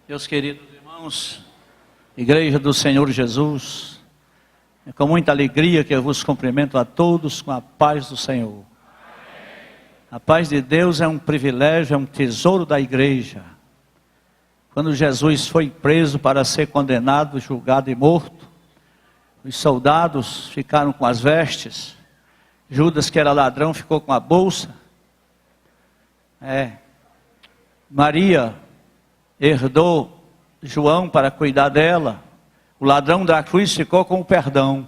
Meus queridos irmãos, Igreja do Senhor Jesus, é com muita alegria que eu vos cumprimento a todos com a paz do Senhor. A paz de Deus é um privilégio, é um tesouro da igreja. Quando Jesus foi preso para ser condenado, julgado e morto, os soldados ficaram com as vestes, Judas, que era ladrão, ficou com a bolsa. Maria herdou João para cuidar dela. O ladrão da cruz ficou com o perdão,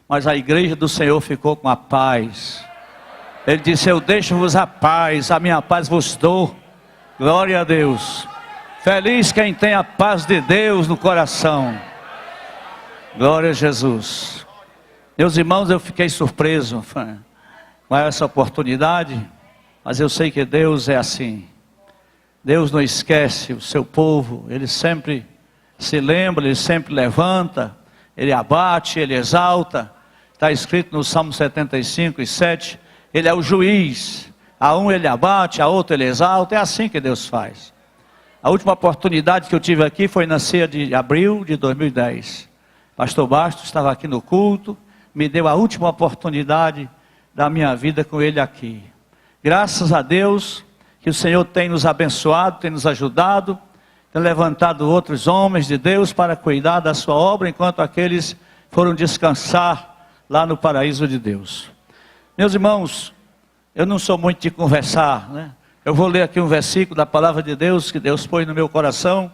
mas a igreja do Senhor ficou com a paz. Ele disse: eu deixo-vos a paz, a minha paz vos dou. Glória a Deus. Feliz quem tem a paz de Deus no coração. Glória a Jesus. Meus irmãos, eu fiquei surpreso com essa oportunidade, mas eu sei que Deus é assim. Deus não esquece o seu povo, Ele sempre se lembra, Ele sempre levanta, Ele abate, Ele exalta. Está escrito no Salmo 75:7, Ele é o juiz, a um Ele abate, a outro Ele exalta, é assim que Deus faz. A última oportunidade que eu tive aqui foi na ceia de abril de 2010. Pastor Bastos estava aqui no culto, me deu a última oportunidade da minha vida com ele aqui. Graças a Deus que o Senhor tem nos abençoado, tem nos ajudado, tem levantado outros homens de Deus para cuidar da sua obra, enquanto aqueles foram descansar lá no paraíso de Deus. Meus irmãos, eu não sou muito de conversar, né? Eu vou ler aqui um versículo da palavra de Deus, que Deus pôs no meu coração,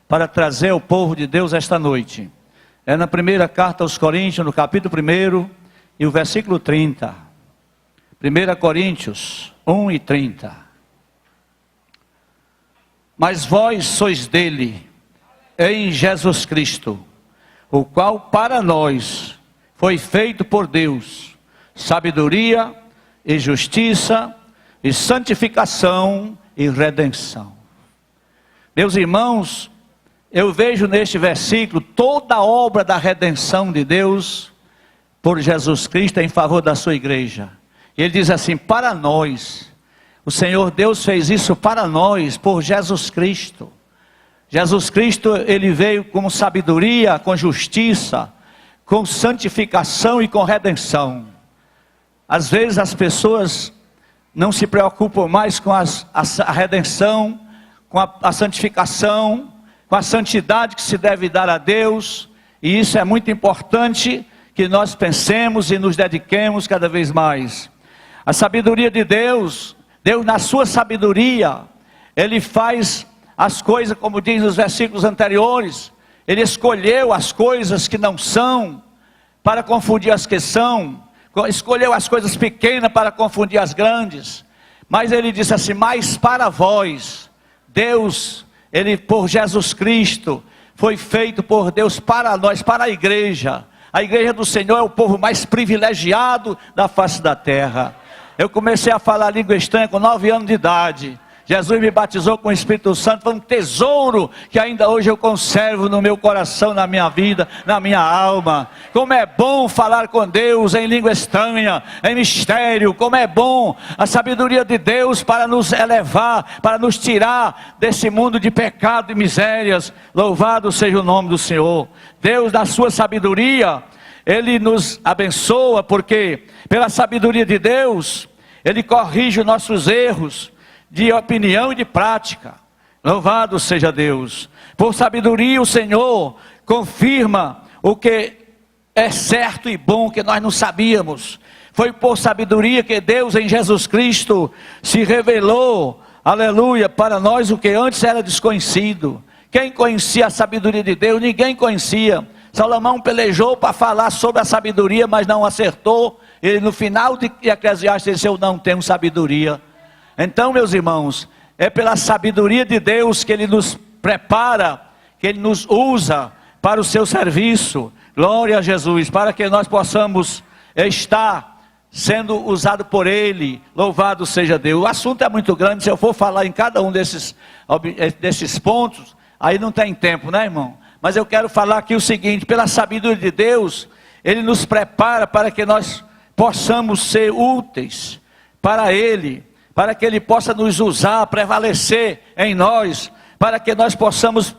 para trazer ao povo de Deus esta noite. É na primeira carta aos Coríntios, no capítulo 1, e o versículo 30. 1 Coríntios 1 e 30. Mas vós sois dele, em Jesus Cristo, o qual para nós foi feito por Deus, sabedoria e justiça, e santificação e redenção. Meus irmãos, eu vejo neste versículo toda a obra da redenção de Deus por Jesus Cristo em favor da sua igreja. E ele diz assim: para nós, o Senhor Deus fez isso para nós, por Jesus Cristo. Jesus Cristo, ele veio com sabedoria, com justiça, com santificação e com redenção. Às vezes as pessoas não se preocupam mais com a redenção, com a santificação, com a santidade que se deve dar a Deus. E isso é muito importante que nós pensemos e nos dediquemos cada vez mais. A sabedoria de Deus, Deus na sua sabedoria, Ele faz as coisas como diz nos versículos anteriores. Ele escolheu as coisas que não são para confundir as que são. Escolheu as coisas pequenas para confundir as grandes. Mas ele disse assim: mas para vós, Deus, Ele por Jesus Cristo, foi feito por Deus para nós, para a igreja. A igreja do Senhor é o povo mais privilegiado da face da terra. Eu comecei a falar língua estranha com 9 anos de idade. Jesus me batizou com o Espírito Santo, foi um tesouro que ainda hoje eu conservo no meu coração, na minha vida, na minha alma. Como é bom falar com Deus em língua estranha, em mistério. Como é bom a sabedoria de Deus para nos elevar, para nos tirar desse mundo de pecado e misérias. Louvado seja o nome do Senhor. Deus, na sua sabedoria, Ele nos abençoa, porque pela sabedoria de Deus, Ele corrige os nossos erros de opinião e de prática. Louvado seja Deus. Por sabedoria o Senhor confirma o que é certo e bom, que nós não sabíamos. Foi por sabedoria que Deus em Jesus Cristo se revelou, aleluia, para nós o que antes era desconhecido. Quem conhecia a sabedoria de Deus? Ninguém conhecia. Salomão pelejou para falar sobre a sabedoria, mas não acertou. Ele no final de Eclesiastes disse: eu não tenho sabedoria. Então, meus irmãos, é pela sabedoria de Deus que Ele nos prepara, que Ele nos usa para o seu serviço. Glória a Jesus, para que nós possamos estar sendo usado por Ele. Louvado seja Deus. O assunto é muito grande, se eu for falar em cada um desses pontos, aí não tem tempo, né, irmão? Mas eu quero falar aqui o seguinte: pela sabedoria de Deus, Ele nos prepara para que nós possamos ser úteis para Ele, para que Ele possa nos usar, prevalecer em nós, para que nós possamos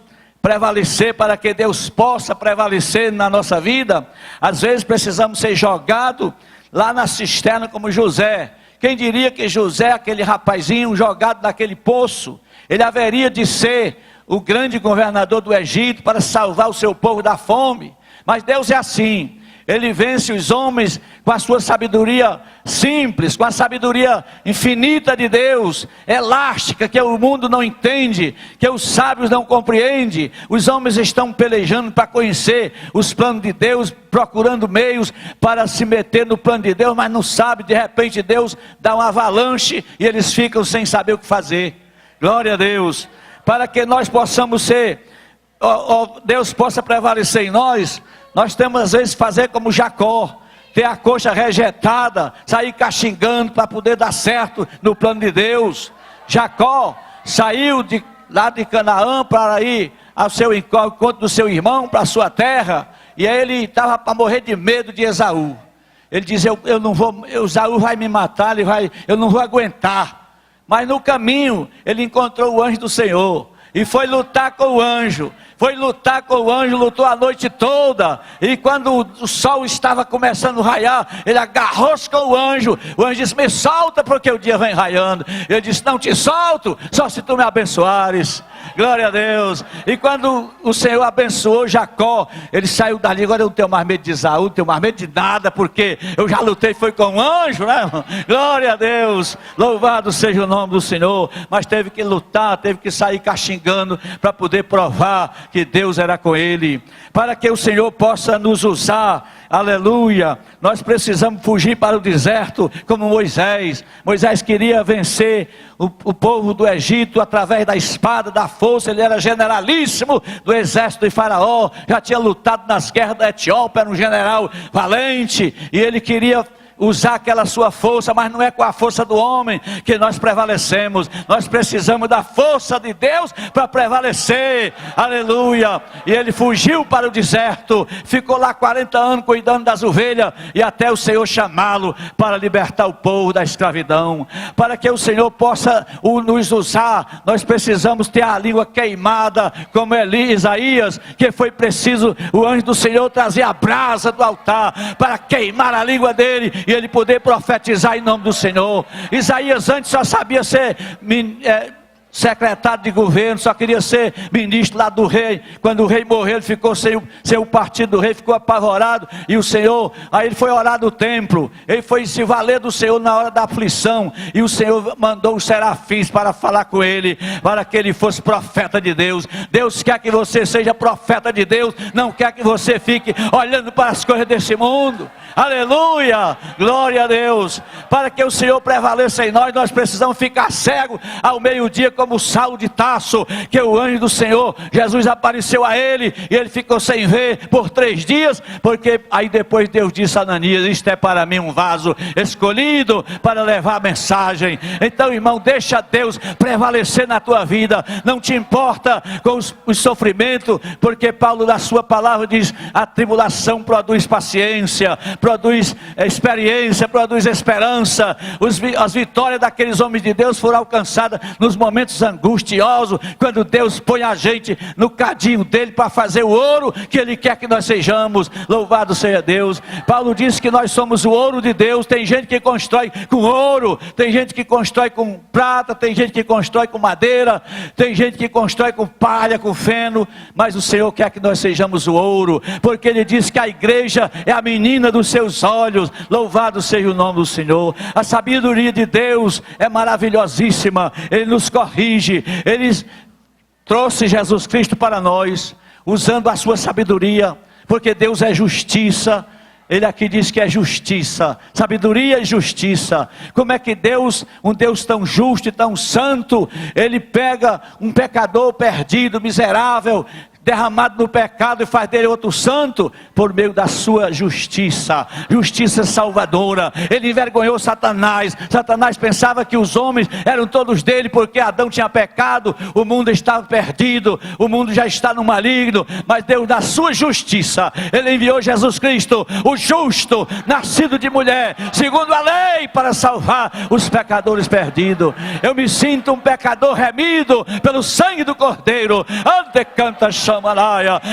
prevalecer, para que Deus possa prevalecer na nossa vida, às vezes precisamos ser jogados lá na cisterna como José. Quem diria que José, aquele rapazinho jogado naquele poço, ele haveria de ser o grande governador do Egito para salvar o seu povo da fome? Mas Deus é assim. Ele vence os homens com a sua sabedoria simples, com a sabedoria infinita de Deus, elástica, que o mundo não entende, que os sábios não compreendem. Os homens estão pelejando para conhecer os planos de Deus, procurando meios para se meter no plano de Deus, mas não sabe. De repente Deus dá uma avalanche e eles ficam sem saber o que fazer. Glória a Deus. Para que nós possamos ser, Deus possa prevalecer em nós, nós temos às vezes fazer como Jacó, ter a coxa rejeitada, sair caxingando para poder dar certo no plano de Deus. Jacó saiu lá de Canaã para ir ao seu encontro do seu irmão, para a sua terra, e aí ele estava para morrer de medo de Esaú. Ele diz, eu não vou, Esaú vai me matar, eu não vou aguentar. Mas no caminho ele encontrou o anjo do Senhor e foi lutar com o anjo. Lutou a noite toda, e quando o sol estava começando a raiar, ele agarrou-se com o anjo disse, me solta porque o dia vem raiando. Ele disse, não te solto, só se tu me abençoares. Glória a Deus. E quando o Senhor abençoou Jacó, ele saiu dali. Agora eu não tenho mais medo de Esaú, não tenho mais medo de nada, porque eu já lutei, foi com um anjo, né, irmão? Glória a Deus, louvado seja o nome do Senhor. Mas teve que lutar, teve que sair caxingando para poder provar que Deus era com ele. Para que o Senhor possa nos usar, aleluia, nós precisamos fugir para o deserto como Moisés. Moisés queria vencer o povo do Egito através da espada, da força. Ele era generalíssimo do exército de Faraó, já tinha lutado nas guerras da Etiópia, era um general valente, e ele queria usar aquela sua força, mas não é com a força do homem que nós prevalecemos. Nós precisamos da força de Deus para prevalecer, aleluia. E ele fugiu para o deserto, ficou lá 40 anos cuidando das ovelhas, e até o Senhor chamá-lo para libertar o povo da escravidão. Para que o Senhor possa nos usar, nós precisamos ter a língua queimada, como Isaías, que foi preciso o anjo do Senhor trazer a brasa do altar, para queimar a língua dele, e ele poder profetizar em nome do Senhor. Isaías antes só sabia ser secretário de governo, só queria ser ministro lá do rei. Quando o rei morreu, ele ficou sem o partido do rei, ficou apavorado. E o Senhor, aí ele foi orar no templo, ele foi se valer do Senhor na hora da aflição, e o Senhor mandou os serafins para falar com ele, para que ele fosse profeta de Deus. Deus quer que você seja profeta de Deus, não quer que você fique olhando para as coisas desse mundo. Aleluia, glória a Deus. Para que o Senhor prevaleça em nós, nós precisamos ficar cegos ao meio-dia, como Saulo de Tarso, que o anjo do Senhor, Jesus, apareceu a ele, e ele ficou sem ver por 3 dias, porque aí depois Deus disse a Ananias, isto é para mim um vaso escolhido para levar a mensagem. Então, irmão, deixa Deus prevalecer na tua vida, não te importa com os sofrimentos, porque Paulo na sua palavra diz, a tribulação produz paciência, produz experiência, produz esperança. As vitórias daqueles homens de Deus foram alcançadas nos momentos angustiosos, quando Deus põe a gente no cadinho dele para fazer o ouro que ele quer que nós sejamos. Louvado seja Deus. Paulo disse que nós somos o ouro de Deus. Tem gente que constrói com ouro, tem gente que constrói com prata, tem gente que constrói com madeira, tem gente que constrói com palha, com feno, mas o Senhor quer que nós sejamos o ouro, porque ele diz que a igreja é a menina dos seus olhos. Louvado seja o nome do Senhor. A sabedoria de Deus é maravilhosíssima. Ele nos corrige, ele trouxe Jesus Cristo para nós, usando a sua sabedoria, porque Deus é justiça. Ele aqui diz que é justiça, sabedoria e justiça. Como é que Deus, um Deus tão justo e tão santo, ele pega um pecador perdido, miserável, derramado no pecado, e faz dele outro santo, por meio da sua justiça, justiça salvadora. Ele envergonhou Satanás. Satanás pensava que os homens eram todos dele, porque Adão tinha pecado, o mundo estava perdido, o mundo já está no maligno, mas Deus, na sua justiça, ele enviou Jesus Cristo, o justo, nascido de mulher, segundo a lei, para salvar os pecadores perdidos. Eu me sinto um pecador remido pelo sangue do Cordeiro. Ante canta chão.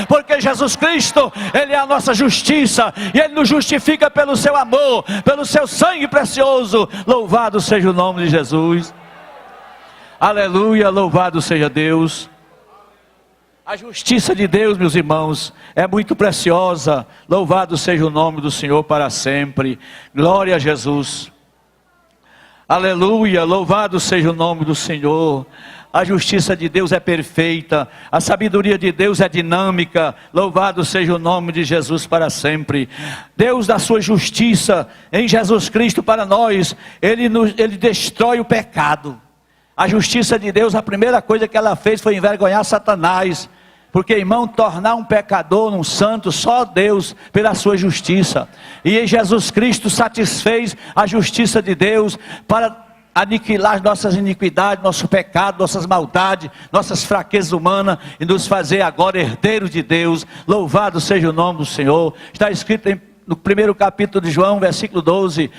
porque Jesus Cristo, Ele é a nossa justiça, e Ele nos justifica pelo seu amor, pelo seu sangue precioso. Louvado seja o nome de Jesus. Aleluia, louvado seja Deus. A justiça de Deus, meus irmãos, é muito preciosa. Louvado seja o nome do Senhor para sempre. Glória a Jesus. Aleluia, louvado seja o nome do Senhor. A justiça de Deus é perfeita, a sabedoria de Deus é dinâmica. Louvado seja o nome de Jesus para sempre. Deus, da sua justiça em Jesus Cristo para nós, Ele destrói o pecado. A justiça de Deus, a primeira coisa que ela fez foi envergonhar Satanás. Porque, irmão, tornar um pecador um santo, só Deus, pela sua justiça. E em Jesus Cristo satisfez a justiça de Deus para aniquilar nossas iniquidades, nosso pecado, nossas maldades, nossas fraquezas humanas, e nos fazer agora herdeiros de Deus. Louvado seja o nome do Senhor. Está escrito no primeiro capítulo de João, versículo 12,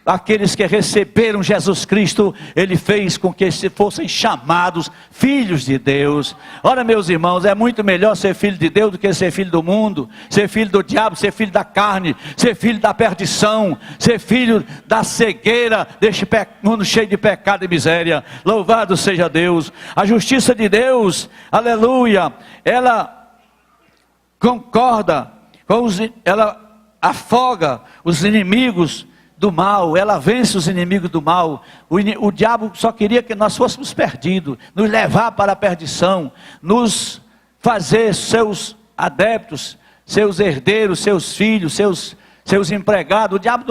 aqueles que receberam Jesus Cristo, Ele fez com que fossem chamados filhos de Deus. Ora, meus irmãos, é muito melhor ser filho de Deus do que ser filho do mundo, ser filho do diabo, ser filho da carne, ser filho da perdição, ser filho da cegueira deste mundo cheio de pecado e miséria. Louvado seja Deus. A justiça de Deus, aleluia, ela concorda ela afoga os inimigos do mal, ela vence os inimigos do mal. O diabo só queria que nós fôssemos perdidos, nos levar para a perdição, nos fazer seus adeptos, seus herdeiros, seus filhos, seus empregados. O diabo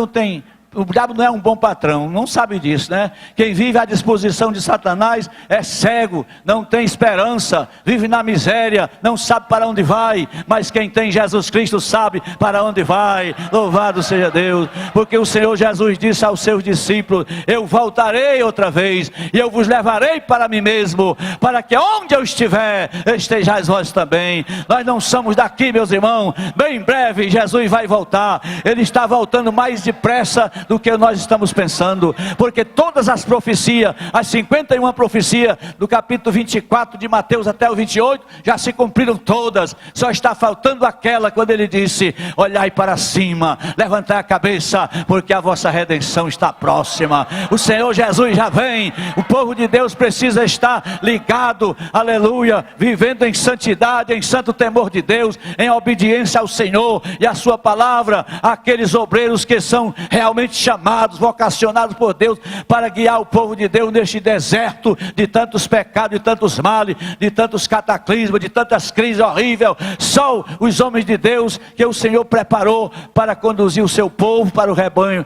não é um bom patrão, não sabe disso, né? Quem vive à disposição de Satanás é cego, não tem esperança, vive na miséria, não sabe para onde vai. Mas quem tem Jesus Cristo sabe para onde vai. Louvado seja Deus, porque o Senhor Jesus disse aos seus discípulos: eu voltarei outra vez, e eu vos levarei para mim mesmo, para que onde eu estiver, estejais vós também. Nós não somos daqui, meus irmãos. Bem breve Jesus vai voltar. Ele está voltando mais depressa do que nós estamos pensando, porque todas as profecias, as 51 profecias do capítulo 24 de Mateus até o 28, já se cumpriram todas. Só está faltando aquela quando ele disse: olhai para cima, levantai a cabeça, porque a vossa redenção está próxima. O Senhor Jesus já vem. O povo de Deus precisa estar ligado, aleluia, vivendo em santidade, em santo temor de Deus, em obediência ao Senhor e à sua palavra. Aqueles obreiros que são realmente chamados, vocacionados por Deus para guiar o povo de Deus neste deserto de tantos pecados, de tantos males, de tantos cataclismos, de tantas crises horríveis. Só os homens de Deus que o Senhor preparou para conduzir o seu povo para o rebanho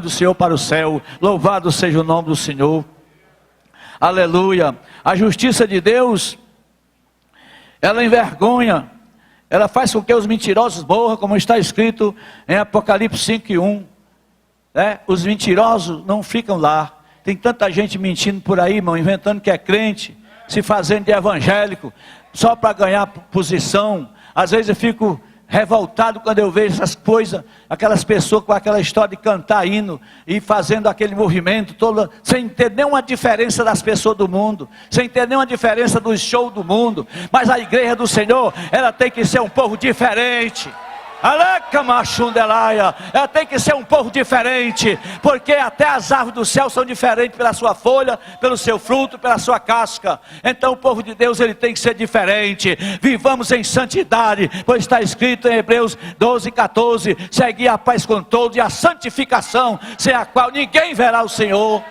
do Senhor para o céu. Louvado seja o nome do Senhor. Aleluia. A justiça de Deus, ela envergonha, ela faz com que os mentirosos morram, como está escrito em Apocalipse 5:1. Os mentirosos não ficam lá. Tem tanta gente mentindo por aí, irmão, inventando que é crente, se fazendo de evangélico, só para ganhar posição. Às vezes eu fico revoltado quando eu vejo essas coisas, aquelas pessoas com aquela história de cantar hino e fazendo aquele movimento todo, sem ter nenhuma diferença das pessoas do mundo, sem ter nenhuma diferença dos shows do mundo. Mas a igreja do Senhor, ela tem que ser um povo diferente. Ela tem que ser um povo diferente, porque até as árvores do céu são diferentes pela sua folha, pelo seu fruto, pela sua casca. Então o povo de Deus, ele tem que ser diferente. Vivamos em santidade, pois está escrito em Hebreus 12:14: segui a paz com todos e a santificação, sem a qual ninguém verá o Senhor.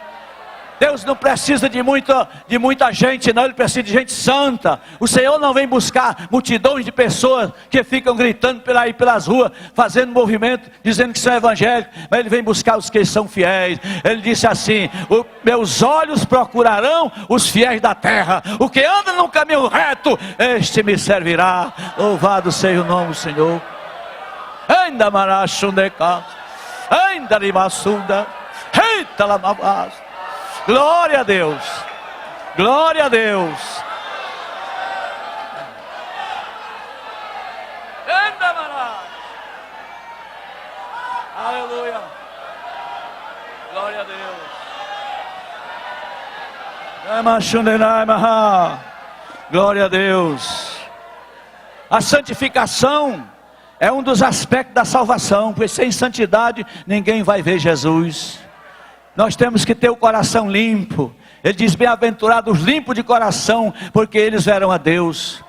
Deus não precisa de muita gente, não. Ele precisa de gente santa. O Senhor não vem buscar multidões de pessoas que ficam gritando pelas ruas, fazendo movimento, dizendo que são evangélicos. Mas Ele vem buscar os que são fiéis. Ele disse assim: meus olhos procurarão os fiéis da terra. O que anda no caminho reto, este me servirá. Louvado seja o nome do Senhor. Ainda marachundeca, ainda rimassunda, eita lamavaz. Glória a Deus, glória a Deus. Aleluia, glória a Deus. Glória a Deus. A santificação é um dos aspectos da salvação, porque sem santidade ninguém vai ver Jesus. Nós temos que ter o coração limpo. Ele diz: bem-aventurados limpos de coração, porque eles verão a Deus.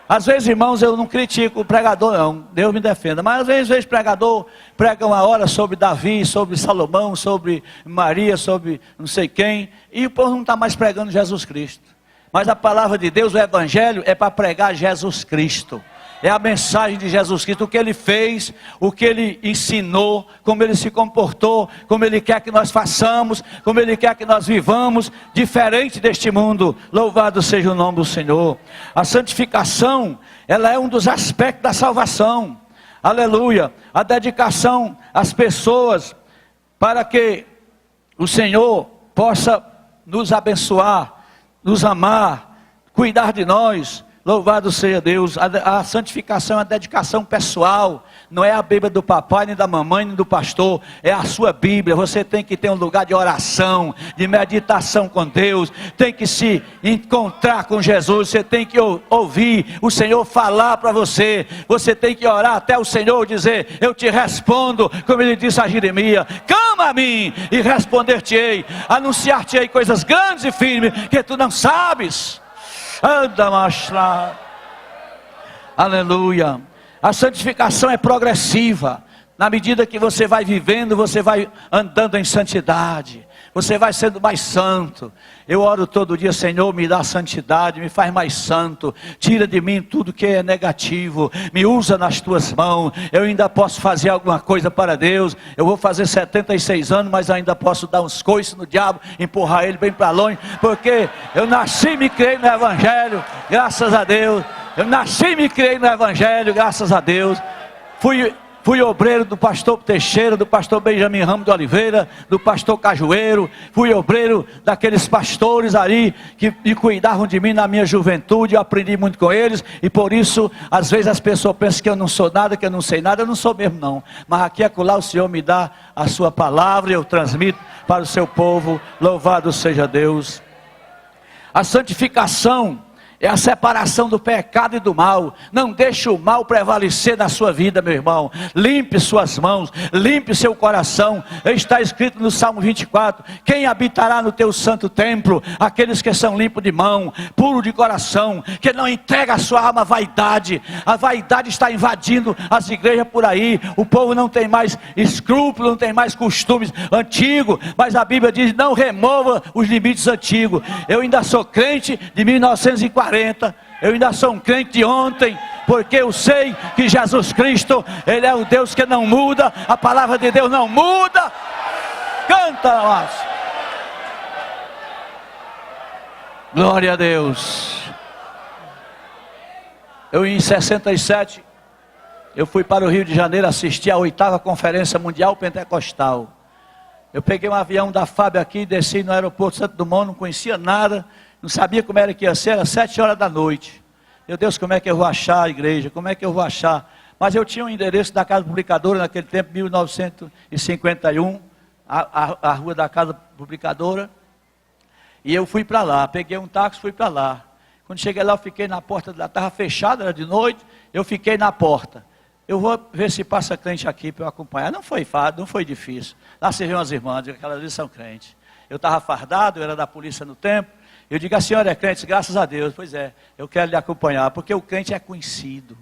Às vezes, irmãos, eu não critico o pregador não, Deus me defenda, mas às vezes pregador prega uma hora sobre Davi, sobre Salomão, sobre Maria, sobre não sei quem, e o povo não está mais pregando Jesus Cristo. Mas a palavra de Deus, o Evangelho, é para pregar Jesus Cristo. É a mensagem de Jesus Cristo, o que Ele fez, o que Ele ensinou, como Ele se comportou, como Ele quer que nós façamos, como Ele quer que nós vivamos, diferente deste mundo. Louvado seja o nome do Senhor. A santificação, ela é um dos aspectos da salvação. Aleluia. A dedicação às pessoas, para que o Senhor possa nos abençoar, nos amar, cuidar de nós. Louvado seja Deus. A santificação é a dedicação pessoal. Não é a Bíblia do papai, nem da mamãe, nem do pastor. É a sua Bíblia. Você tem que ter um lugar de oração, de meditação com Deus. Tem que se encontrar com Jesus. Você tem que ouvir o Senhor falar para você. Você tem que orar até o Senhor dizer: eu te respondo, como Ele disse a Jeremias: clama a mim e responder-te-ei, anunciar-te-ei coisas grandes e firmes que tu não sabes. Anda, machla. Aleluia. A santificação é progressiva. Na medida que você vai vivendo, você vai andando em santidade, você vai sendo mais santo. Eu oro todo dia: Senhor, me dá santidade, me faz mais santo, tira de mim tudo que é negativo, me usa nas tuas mãos. Eu ainda posso fazer alguma coisa para Deus. Eu vou fazer 76 anos, mas ainda posso dar uns coices no diabo, empurrar ele bem para longe, porque eu nasci e me criei no Evangelho, graças a Deus. Eu nasci e me criei no Evangelho, graças a Deus. Fui obreiro do pastor Teixeira, do pastor Benjamin Ramos de Oliveira, do pastor Cajueiro. Fui obreiro daqueles pastores ali que me cuidavam de mim na minha juventude. Eu aprendi muito com eles, e por isso às vezes as pessoas pensam que eu não sou nada, que eu não sei nada. Eu não sou mesmo não, mas aqui e acolá o Senhor me dá a sua palavra e eu transmito para o seu povo. Louvado seja Deus. A santificação é a separação do pecado e do mal. Não deixe o mal prevalecer na sua vida, meu irmão. Limpe suas mãos, limpe seu coração. Está escrito no Salmo 24: quem habitará no teu santo templo? Aqueles que são limpos de mão, puros de coração, que não entrega a sua alma à vaidade. A vaidade está invadindo as igrejas por aí. O povo não tem mais escrúpulos, não tem mais costumes antigos, mas a Bíblia diz: não remova os limites antigos. Eu ainda sou crente de 1940. Eu ainda sou um crente de ontem, porque eu sei que Jesus Cristo, Ele é o Deus que não muda. A palavra de Deus não muda. Canta, nós. Glória a Deus. Eu em 67, eu fui para o Rio de Janeiro assistir a 8ª Conferência Mundial Pentecostal. Eu peguei um avião da FAB aqui, desci no aeroporto Santo Dumont, não conhecia nada, não sabia como era que ia ser, era 7 horas da noite. Meu Deus, como é que eu vou achar a igreja? Como é que eu vou achar? Mas eu tinha um endereço da Casa Publicadora naquele tempo, 1951, a rua da Casa Publicadora. E eu fui para lá, peguei um táxi, fui para lá. Quando cheguei lá, eu fiquei na porta, estava fechada, era de noite, eu fiquei na porta. Eu vou ver se passa crente aqui para eu acompanhar. Não foi fácil, não foi difícil. Lá serviam as irmãs, aquelas ali são crentes. Eu estava fardado, eu era da polícia no tempo. Eu digo: a senhora é crente? Graças a Deus. Pois é, eu quero lhe acompanhar, porque o crente é conhecido.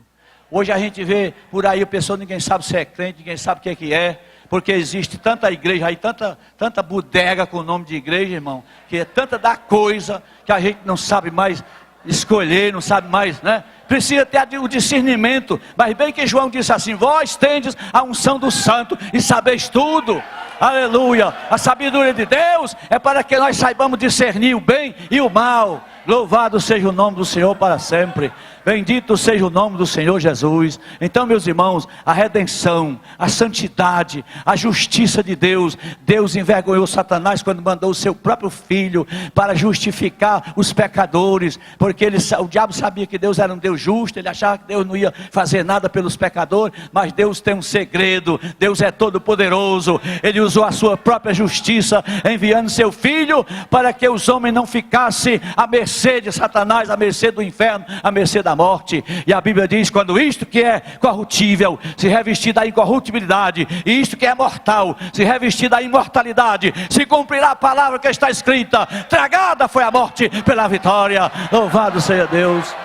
Hoje a gente vê por aí, a pessoa, ninguém sabe se é crente, ninguém sabe o que é, porque existe tanta igreja aí, tanta bodega com o nome de igreja, irmão, que é tanta da coisa, que a gente não sabe mais escolher, não sabe mais, né? Precisa ter o discernimento. Mas bem que João disse assim: vós tendes a unção do santo e sabeis tudo. Aleluia. A sabedoria de Deus é para que nós saibamos discernir o bem e o mal. Louvado seja o nome do Senhor para sempre. Bendito seja o nome do Senhor Jesus. Então, meus irmãos, a redenção, a santidade, a justiça de Deus. Deus envergonhou Satanás quando mandou o seu próprio filho para justificar os pecadores, porque o diabo sabia que Deus era um Deus justo. Ele achava que Deus não ia fazer nada pelos pecadores, mas Deus tem um segredo. Deus é todo poderoso. Ele usou a sua própria justiça, enviando seu filho para que os homens não ficassem à mercê de Satanás, à mercê do inferno, à mercê da da morte. E a Bíblia diz, quando isto que é corruptível se revestir da incorruptibilidade, e isto que é mortal se revestir da imortalidade, se cumprirá a palavra que está escrita: tragada foi a morte pela vitória. Louvado seja Deus.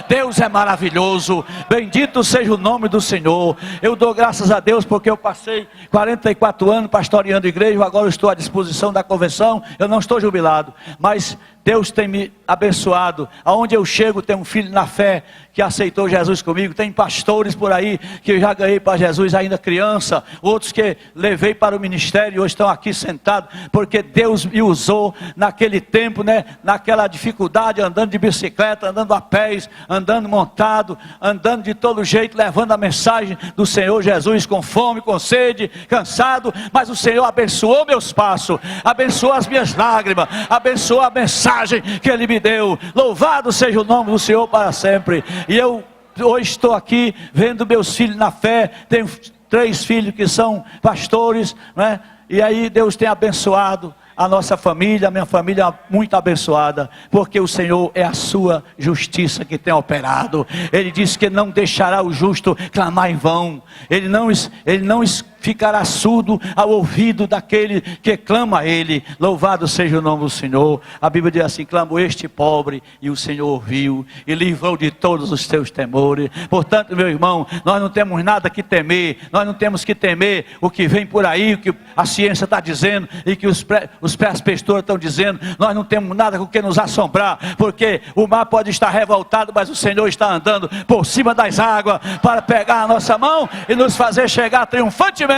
Deus é maravilhoso, bendito seja o nome do Senhor. Eu dou graças a Deus porque eu passei 44 anos pastoreando igreja. Agora eu estou à disposição da convenção. Eu não estou jubilado, mas Deus tem me abençoado. Aonde eu chego tem um filho na fé que aceitou Jesus comigo. Tem pastores por aí que eu já ganhei para Jesus ainda criança, outros que levei para o ministério e hoje estão aqui sentados, porque Deus me usou naquele tempo, né? Naquela dificuldade, andando de bicicleta, andando a pés, andando montado, andando de todo jeito, levando a mensagem do Senhor Jesus, com fome, com sede, cansado, mas o Senhor abençoou meus passos, abençoou as minhas lágrimas, abençoou a mensagem que Ele me deu. Louvado seja o nome do Senhor para sempre. E eu hoje estou aqui vendo meus filhos na fé. Tenho 3 filhos que são pastores, né? E aí Deus tem abençoado a nossa família, a minha família é muito abençoada, porque o Senhor é a sua justiça que tem operado. Ele disse que não deixará o justo clamar em vão. Ele não ficará surdo ao ouvido daquele que clama a Ele. Louvado seja o nome do Senhor. A Bíblia diz assim: clamou este pobre, e o Senhor ouviu, e livrou de todos os teus temores. Portanto, meu irmão, nós não temos nada que temer. Nós não temos que temer o que vem por aí, o que a ciência está dizendo, e que os pastores estão dizendo. Nós não temos nada com que nos assombrar, porque o mar pode estar revoltado, mas o Senhor está andando por cima das águas, para pegar a nossa mão e nos fazer chegar triunfantemente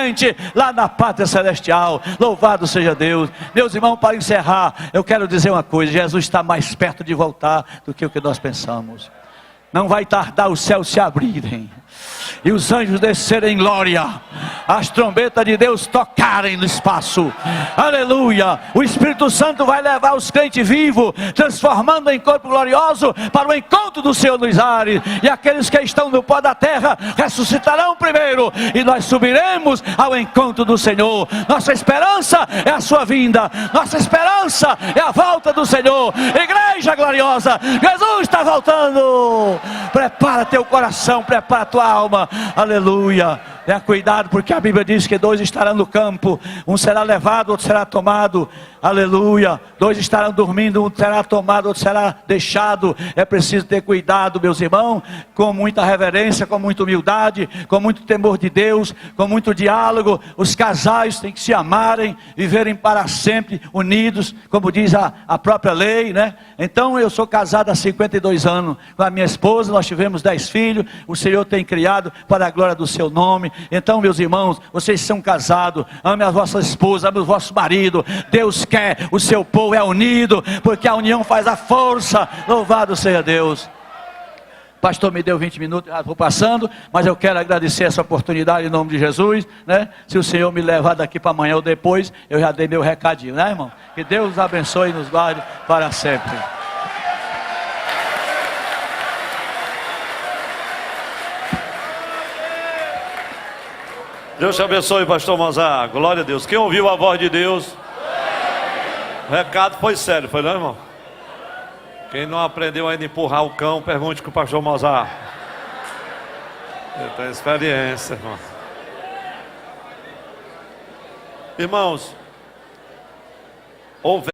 lá na pátria celestial. Louvado seja Deus. Meus irmãos, para encerrar, eu quero dizer uma coisa: Jesus está mais perto de voltar do que o que nós pensamos. Não vai tardar os céus se abrirem e os anjos descerem em glória, as trombetas de Deus tocarem no espaço, aleluia. O Espírito Santo vai levar os crentes vivos, transformando em corpo glorioso, para o encontro do Senhor nos ares. E aqueles que estão no pó da terra ressuscitarão primeiro, e nós subiremos ao encontro do Senhor. Nossa esperança é a sua vinda, nossa esperança é a volta do Senhor. Igreja gloriosa, Jesus está voltando. Prepara teu coração, prepara tua alma, aleluia. Tenha cuidado, porque a Bíblia diz que 2 estarão no campo, um será levado, outro será tomado, aleluia. 2 estarão dormindo, um será tomado, outro será deixado. É preciso ter cuidado, meus irmãos, com muita reverência, com muita humildade, com muito temor de Deus, com muito diálogo. Os casais têm que se amarem, viverem para sempre unidos, como diz a própria lei, né? Então eu sou casado há 52 anos com a minha esposa, nós tivemos 10 filhos, o Senhor tem criado para a glória do seu nome. Então, meus irmãos, vocês são casados, amem as vossas esposas, amem os vossos maridos. Deus quer, o seu povo é unido, porque a união faz a força. Louvado seja Deus. Pastor me deu 20 minutos, já vou passando, mas eu quero agradecer essa oportunidade em nome de Jesus, né? Se o Senhor me levar daqui para amanhã ou depois, eu já dei meu recadinho, né, irmão? Que Deus nos abençoe e nos guarde para sempre. Deus te abençoe, pastor Mozart. Glória a Deus. Quem ouviu a voz de Deus? O recado foi sério, foi não, irmão? Quem não aprendeu ainda a empurrar o cão, pergunte com o pastor Mozart. Ele tem experiência, irmão. Irmãos, houve